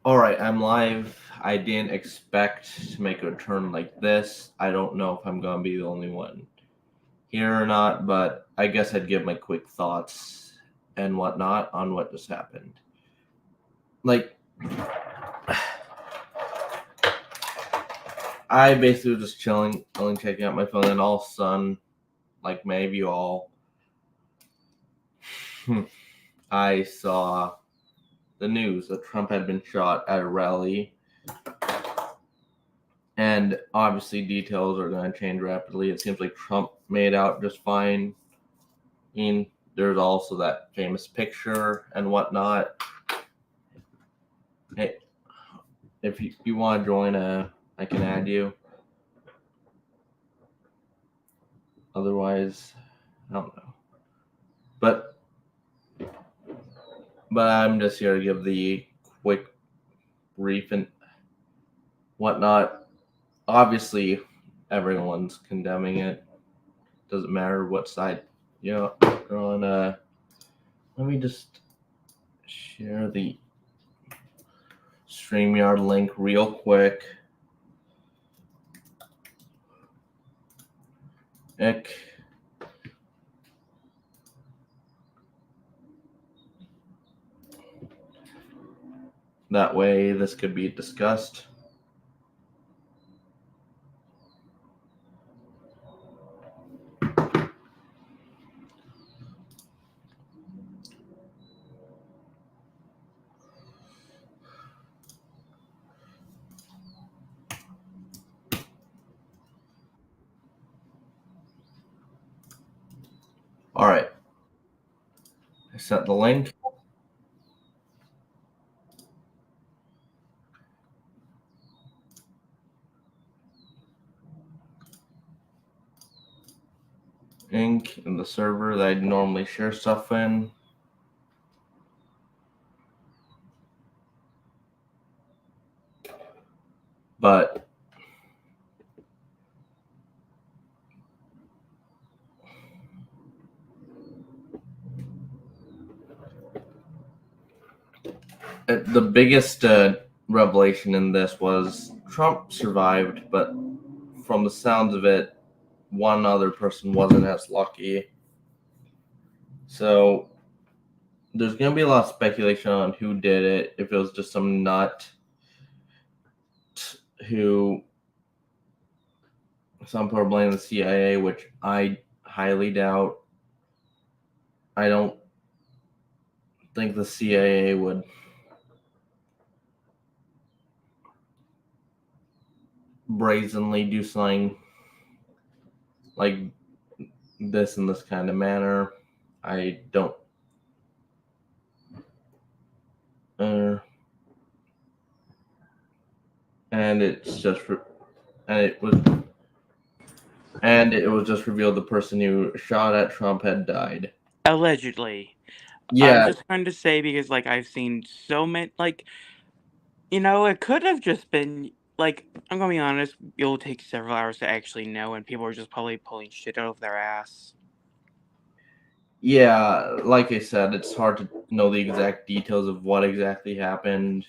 Alright, I'm live. I didn't expect to make a turn like this. I don't know if I'm gonna be the only one here or not, but I guess I'd give my quick thoughts and whatnot on what just happened. Like, I basically was just chilling, checking out my phone, and all of a sudden, like maybe you all, I saw the news that Trump had been shot at a rally. And obviously, details are going to change rapidly. It seems like Trump made out just fine. I mean, there's also that famous picture and whatnot. Hey, if you want to join, I can add you. Otherwise, I don't know. But I'm just here to give the quick brief and whatnot. Obviously, everyone's condemning it. Doesn't matter what side you're on. Let me just share the StreamYard link real quick. That way this could be discussed. All right. I sent the link. Ink in the server that I'd normally share stuff in. But the biggest revelation in this was Trump survived, but from the sounds of it, one other person wasn't as lucky. So there's going to be a lot of speculation on who did it, if it was just some nut who some people are blaming the CIA, which I highly doubt. I don't think the CIA would brazenly do something like this in this kind of manner. I don't. And it's just it was just revealed the person who shot at Trump had died. Allegedly. Yeah. I'm just going to say because, I've seen so many, it could have just been, I'm going to be honest, it'll take several hours to actually know, and people are just probably pulling shit out of their ass. Yeah, like I said, it's hard to know the exact details of what exactly happened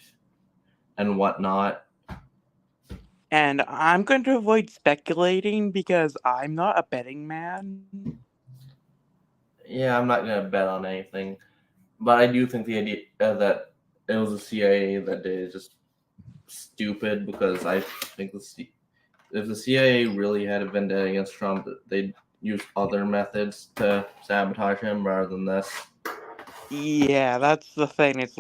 and whatnot. And I'm going to avoid speculating because I'm not a betting man. Yeah, I'm not going to bet on anything. But I do think the idea that it was the CIA that did is just stupid, because I think if the CIA really had a vendetta against Trump, they'd use other methods to sabotage him rather than this. Yeah, that's the thing. It's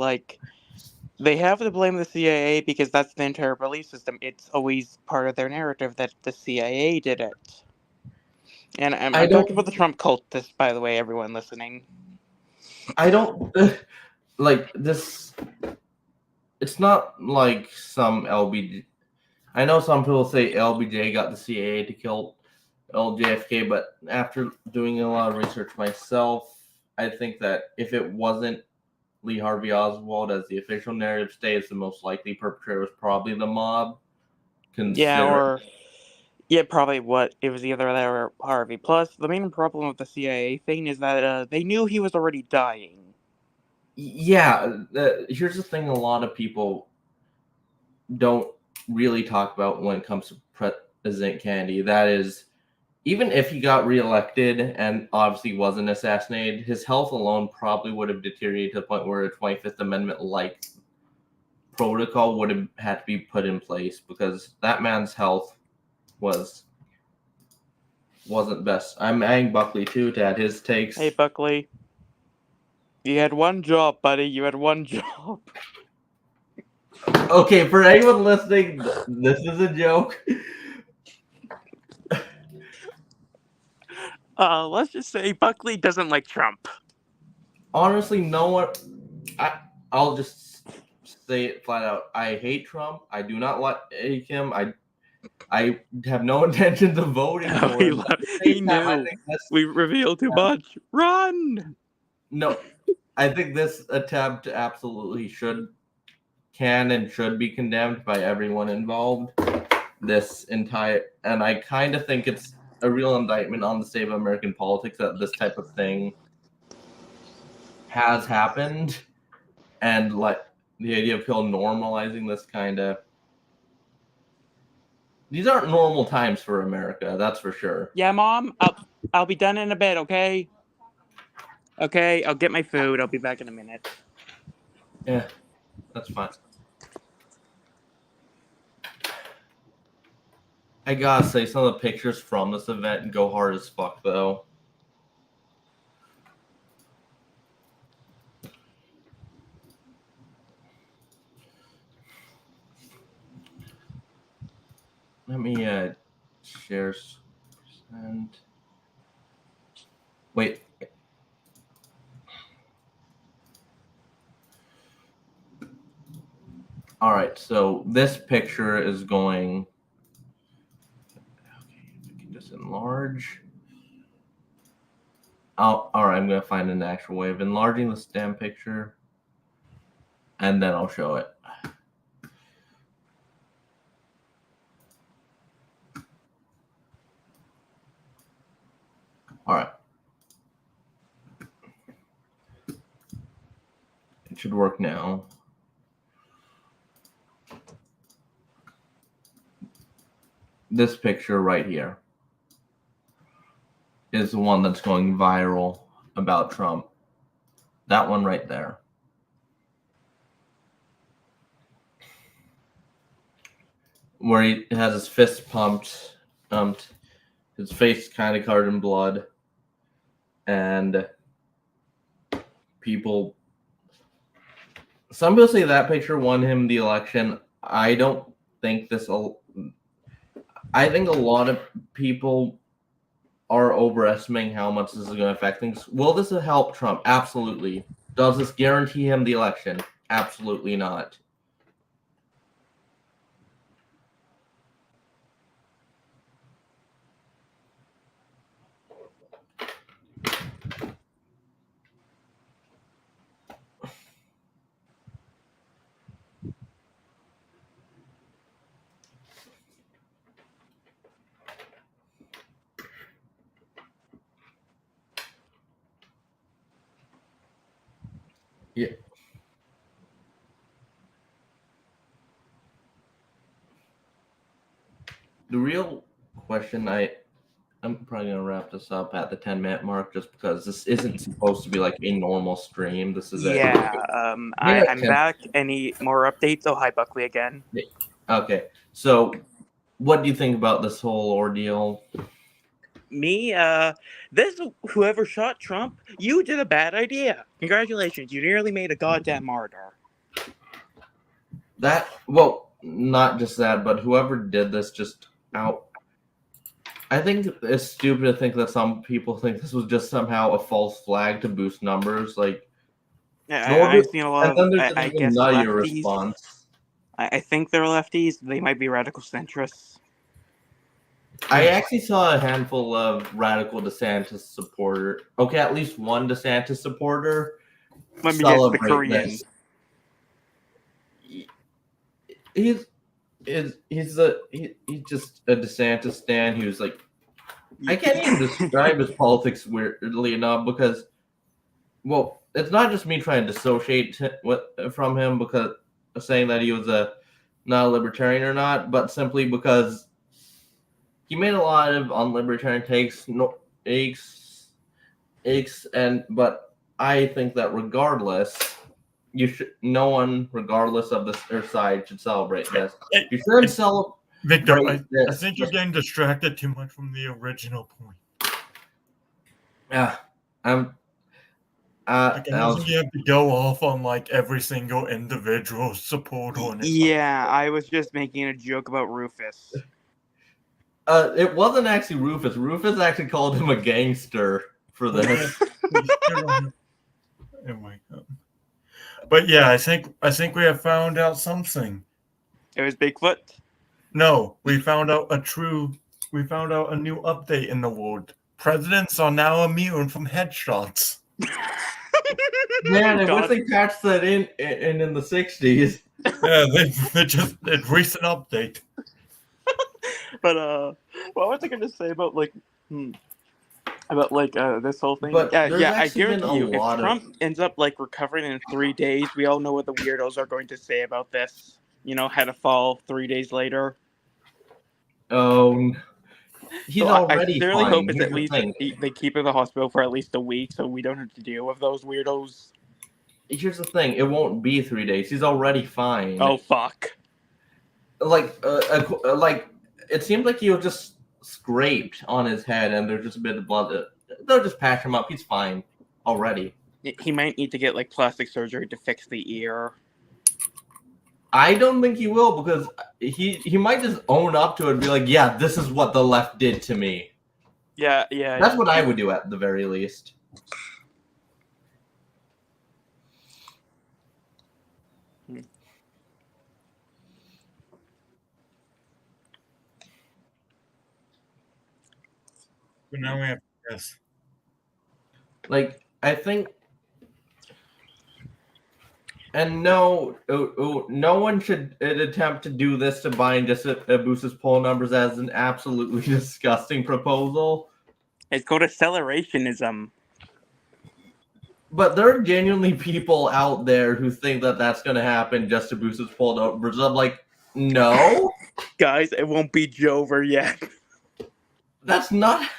they have to blame the CIA because that's the entire belief system. It's always part of their narrative that the CIA did it. And I'm talking about the Trump cultists, by the way, everyone listening. I don't like this. It's not like some LBJ. I know some people say LBJ got the CIA to kill LJFK, but after doing a lot of research myself, I think that if it wasn't Lee Harvey Oswald, as the official narrative states, the most likely perpetrator was probably the mob. Probably what it was, either that or Harvey. Plus, the main problem with the CIA thing is that they knew he was already dying. Yeah, here's the thing: a lot of people don't really talk about when it comes to President Kennedy. That is, even if he got reelected and obviously wasn't assassinated, his health alone probably would have deteriorated to the point where a 25th Amendment like protocol would have had to be put in place, because that man's health wasn't best. I'm adding Buckley too to add his takes. Hey, Buckley. You had one job, buddy. You had one job. Okay, for anyone listening, this is a joke. Let's just say Buckley doesn't like Trump. Honestly, no one. I'll just say it flat out. I hate Trump. I do not like him. I have no intention of voting for him. He knew. We revealed too much. Run! No, I think this attempt absolutely can and should be condemned by everyone involved. And I kind of think it's a real indictment on the state of American politics that this type of thing has happened, and like the idea of people normalizing this kind of. These aren't normal times for America, that's for sure. Yeah, Mom, I'll be done in a bit, okay? Okay, I'll get my food. I'll be back in a minute. Yeah, that's fine. I gotta say, some of the pictures from this event go hard as fuck, though. Let me share percent. Wait. All right, so this picture is going. Okay, we can just enlarge. All right, I'm gonna find an actual way of enlarging this damn picture, and then I'll show it. All right. It should work now. This picture right here is the one that's going viral about Trump. That one right there. Where he has his fist pumped, his face kind of covered in blood, and some people say that picture won him the election. I don't think I think a lot of people are overestimating how much this is going to affect things. Will this help Trump? Absolutely. Does this guarantee him the election? Absolutely not. Yeah. The real question, I'm probably going to wrap this up at the 10-minute mark, just because this isn't supposed to be like a normal stream. This is I'm back. Any more updates? Oh, hi, Buckley again. Okay, so what do you think about this whole ordeal? Me, whoever shot Trump, you did a bad idea. Congratulations, you nearly made a goddamn martyr. Well, not just that, but whoever did this just out. I think it's stupid to think that some people think this was just somehow a false flag to boost numbers. Like, I've seen a lot of, I guess, your lefties. Response. I think they're lefties. They might be radical centrists. I actually saw a handful of radical DeSantis supporter. Okay, at least one DeSantis supporter. Let me guess, the Korean. He's just a DeSantis stan. He was like, I can't even describe his politics weirdly enough, because, it's not just me trying to dissociate from him because of saying that he was a not a libertarian or not, but simply because he made a lot of unlibertarian takes, but I think that regardless, no one, regardless of their side, should celebrate this. You shouldn't celebrate Victor, I this. think you're getting distracted too much from the original point. Yeah, I don't think you have to go off on like every single individual's support on it. Yeah, I was just making a joke about Rufus. It wasn't actually Rufus. Rufus actually called him a gangster for this. Anyway, but yeah, I think we have found out something. It was Bigfoot. No, we found out a new update in the world. Presidents are now immune from headshots. Man, I wish they patched that in the 60s. Yeah, they just recent update. But what was I going to say about this whole thing? But there's I actually been guarantee you, a if lot of- Trump ends up like recovering in 3 days, we all know what the weirdos are going to say about this. You know, had to fall 3 days later. Oh, he's So already I sincerely fine. hope it's Here's at the least thing. they keep him in the hospital for at least a week, so we don't have to deal with those weirdos. Here's the thing. It won't be 3 days. He's already fine. Oh fuck! Like it seems like he was just scraped on his head, and there's just a bit of blood. They'll just patch him up. He's fine already. He might need to get like plastic surgery to fix the ear. I don't think he will, because he might just own up to it and be like, yeah, this is what the left did to me. Yeah. That's what I would do at the very least. But now we have yes. Like, I think, and no one should attempt to do this to bind just boost his poll numbers as an absolutely disgusting proposal. It's called accelerationism. But there are genuinely people out there who think that that's going to happen just to boost his poll numbers. I'm like, no, Guys, it won't be Jover yet. that's not.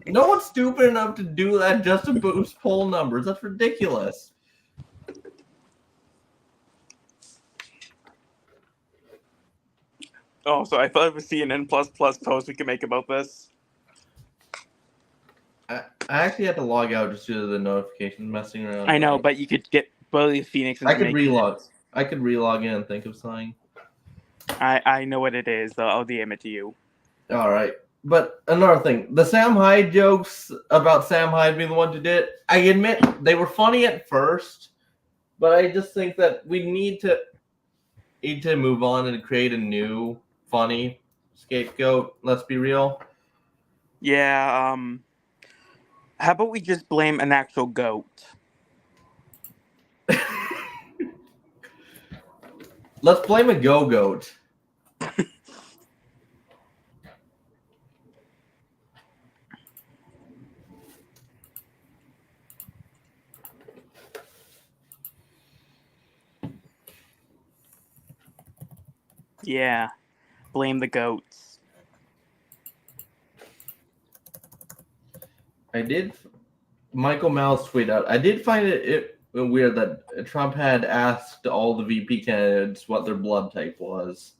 No one's stupid enough to do that just to boost poll numbers. That's ridiculous. Oh, so I thought of a CNN post we could make about this. I actually had to log out just due to the notifications messing around. I know, but you could get Bully Phoenix. I could relog. I could relog in and think of something. I know what it is, though. I'll DM it to you. All right. But another thing, the Sam Hyde jokes about Sam Hyde being the one who did it, I admit they were funny at first, but I just think that we need to move on and create a new funny scapegoat. Let's be real. Yeah, how about we just blame an actual goat? Let's blame a go-goat. Yeah, blame the goats. Michael Mouse tweet out, I did find it weird that Trump had asked all the VP candidates what their blood type was.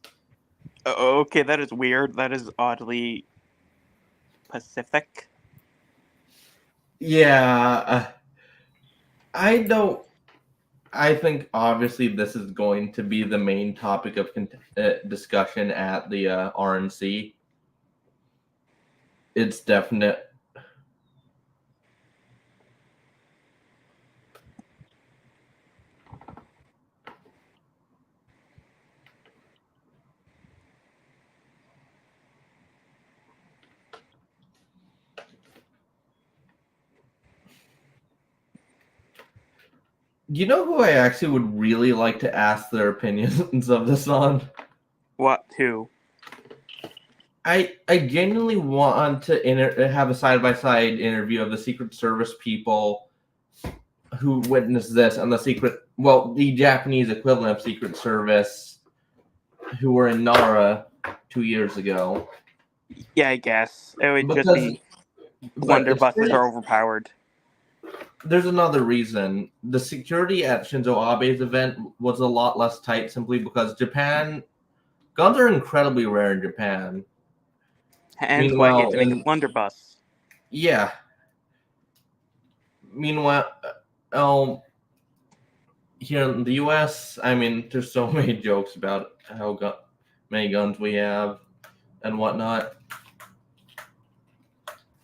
Okay, that is weird. That is oddly Pacific. Yeah, I think obviously this is going to be the main topic of discussion at the RNC. It's definite. You know who I actually would really like to ask their opinions of this on? What? Who? I genuinely want to have a side-by-side interview of the Secret Service people who witnessed this and the Japanese equivalent of Secret Service who were in Nara 2 years ago. Yeah, I guess it would just Because be but blunderbusses it's are overpowered. there's another reason. The security at Shinzo Abe's event was a lot less tight simply because guns are incredibly rare in Japan. Hence why he had to make a in- blunderbuss. Yeah. Meanwhile, here in the US, I mean, there's so many jokes about how many guns we have and whatnot.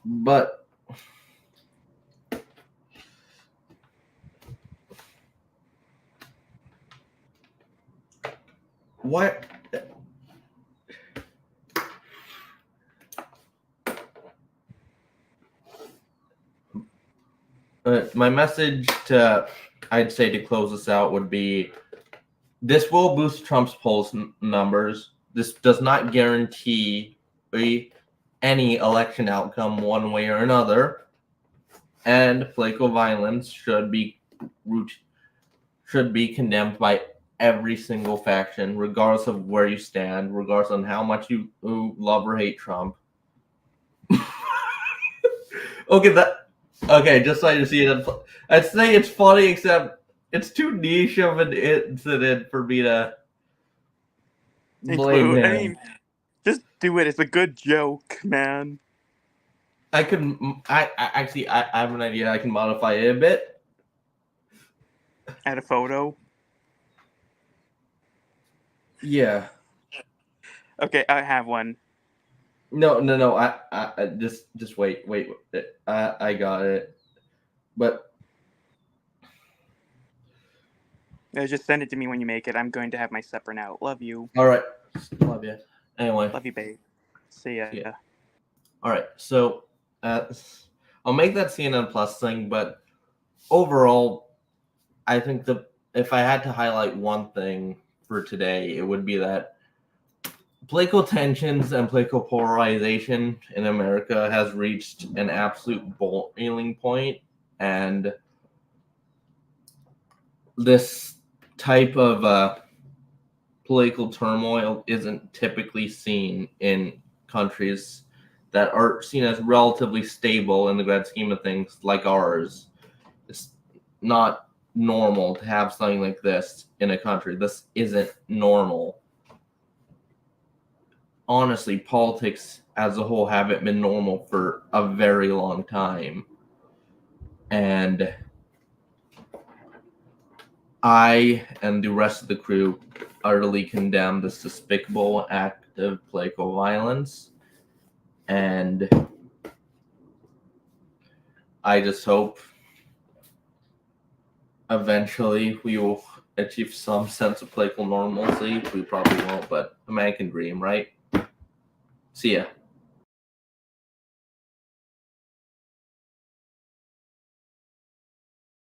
But what? My message I'd say to close this out would be, this will boost Trump's polls numbers. This does not guarantee any election outcome one way or another. And political violence should be condemned by every single faction, regardless of where you stand, regardless on how much you love or hate Trump. Okay, just so you see it, I'd say it's funny, except it's too niche of an incident for me to blame him. I mean, just do it. It's a good joke, man. I actually have an idea. I can modify it a bit. Add a photo. Yeah. Okay, I have one. No. I just wait. I got it. But Just send it to me when you make it. I'm going to have my supper now. Love you. all right. Love you. Anyway. Love you, babe. See ya. Yeah. All right. So I'll make that CNN Plus thing, but overall, I think if I had to highlight one thing for today, it would be that political tensions and political polarization in America has reached an absolute boiling point, and this type of political turmoil isn't typically seen in countries that are seen as relatively stable in the grand scheme of things like ours. It's not normal to have something like this in a country. This isn't normal. Honestly, politics as a whole haven't been normal for a very long time. And I and the rest of the crew utterly condemn this despicable act of political violence. And I just hope eventually we will achieve some sense of political normalcy. We probably won't, but a man can dream, right? See ya.